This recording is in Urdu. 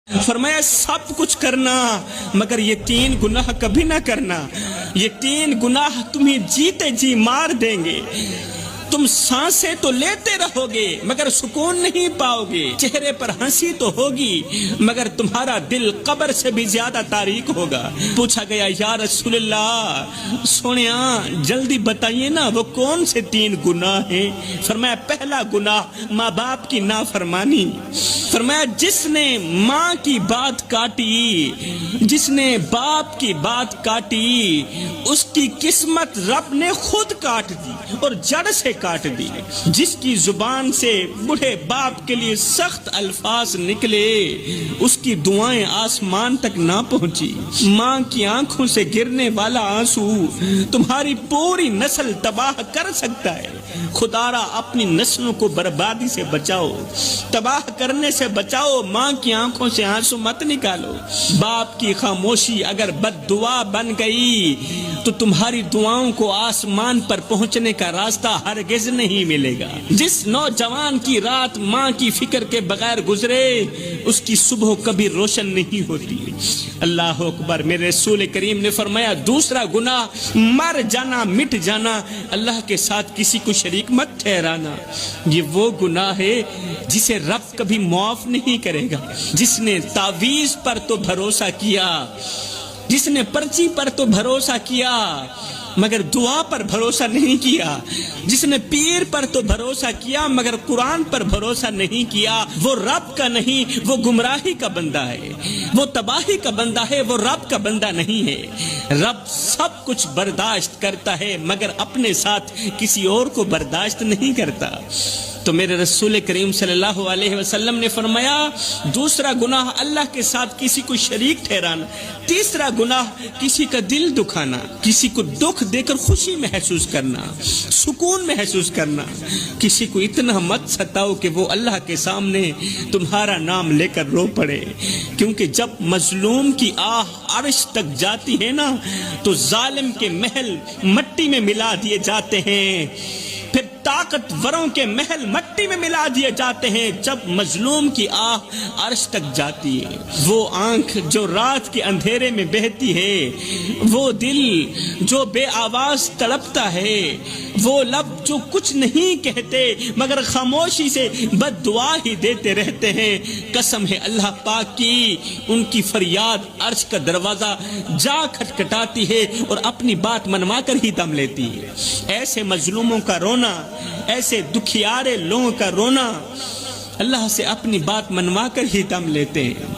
فرمایا سب کچھ کرنا مگر یہ 3 گناہ کبھی نہ کرنا. یہ 3 گناہ تمہیں جیتے جی مار دیں گے. تم سانسیں تو لیتے رہو گے مگر سکون نہیں پاؤ گے. چہرے پر ہنسی تو ہوگی مگر تمہارا دل قبر سے بھی زیادہ تاریک ہوگا. پوچھا گیا یا رسول اللہ سونیا جلدی بتائیے نا وہ کون سے 3 گناہ ہیں؟ فرمایا پہلا گناہ ماں باپ کی نافرمانی. فرمایا جس نے ماں کی بات کاٹی، جس نے باپ کی بات کاٹی، اس کی قسمت رب نے خود کاٹ دی اور جڑ سے کاٹ دی. جس کی زبان سے بوڑھے باپ کے لیے سخت الفاظ نکلے اس کی دعائیں آسمان تک نہ پہنچی. ماں کی آنکھوں سے گرنے والا آنسو تمہاری پوری نسل تباہ کر سکتا ہے. خدا را اپنی نسلوں کو بربادی سے بچاؤ، تباہ کرنے سے بچاؤ. ماں کی آنکھوں سے آنسو مت نکالو. باپ کی خاموشی اگر بد دعا بن گئی تو تمہاری دعاؤں کو آسمان پر پہنچنے کا راستہ ہرگز نہیں ملے گا. جس نوجوان کی رات ماں کی فکر کے بغیر گزرے اس کی صبح کبھی روشن نہیں ہوتی. اللہ اکبر. میرے رسول کریم نے فرمایا دوسرا گناہ مر جانا، مٹ جانا، اللہ کے ساتھ کسی کو شریک مت ٹھہرانا. یہ وہ گناہ ہے جسے رب کبھی معاف نہیں کرے گا. جس نے تعویذ پر تو بھروسہ کیا، جس نے پرچی پر تو بھروسہ کیا مگر دعا پر بھروسہ نہیں کیا، جس نے پیر پر تو بھروسہ کیا مگر قرآن پر بھروسہ نہیں کیا، وہ رب کا نہیں، وہ گمراہی کا بندہ ہے، وہ تباہی کا بندہ ہے، وہ رب کا بندہ نہیں ہے. رب سب کچھ برداشت کرتا ہے مگر اپنے ساتھ کسی اور کو برداشت نہیں کرتا. تو میرے رسول کریم صلی اللہ علیہ وسلم نے فرمایا دوسرا گناہ اللہ کے ساتھ کسی کو شریک ٹھہرانا. تیسرا گناہ کسی کا دل دکھانا، کسی کو دکھ دے کر خوشی محسوس کرنا، سکون محسوس کرنا. کسی کو اتنا مت ستاؤ کہ وہ اللہ کے سامنے تمہارا نام لے کر رو پڑے. کیونکہ جب مظلوم کی آہ عرش تک جاتی ہے نا تو ظالم کے محل مٹی میں ملا دیے جاتے ہیں، پھر طاقتوروں کے محل مٹی میں ملا دیے جاتے ہیں. جب مظلوم کی آہ عرش تک جاتی ہے، وہ آنکھ جو رات کے اندھیرے میں بہتی ہے، وہ دل جو بے آواز تڑپتا ہے، وہ لب جو کچھ نہیں کہتے مگر خاموشی سے بد دعا ہی دیتے رہتے ہیں، قسم ہے اللہ پاک کی ان کی فریاد عرش کا دروازہ جا کھٹکھٹاتی ہے اور اپنی بات منوا کر ہی دم لیتی ہے. ایسے مظلوموں کا رونا، ایسے دکھیارے لوگوں کا رونا اللہ سے اپنی بات منوا کر ہی دم لیتے ہیں.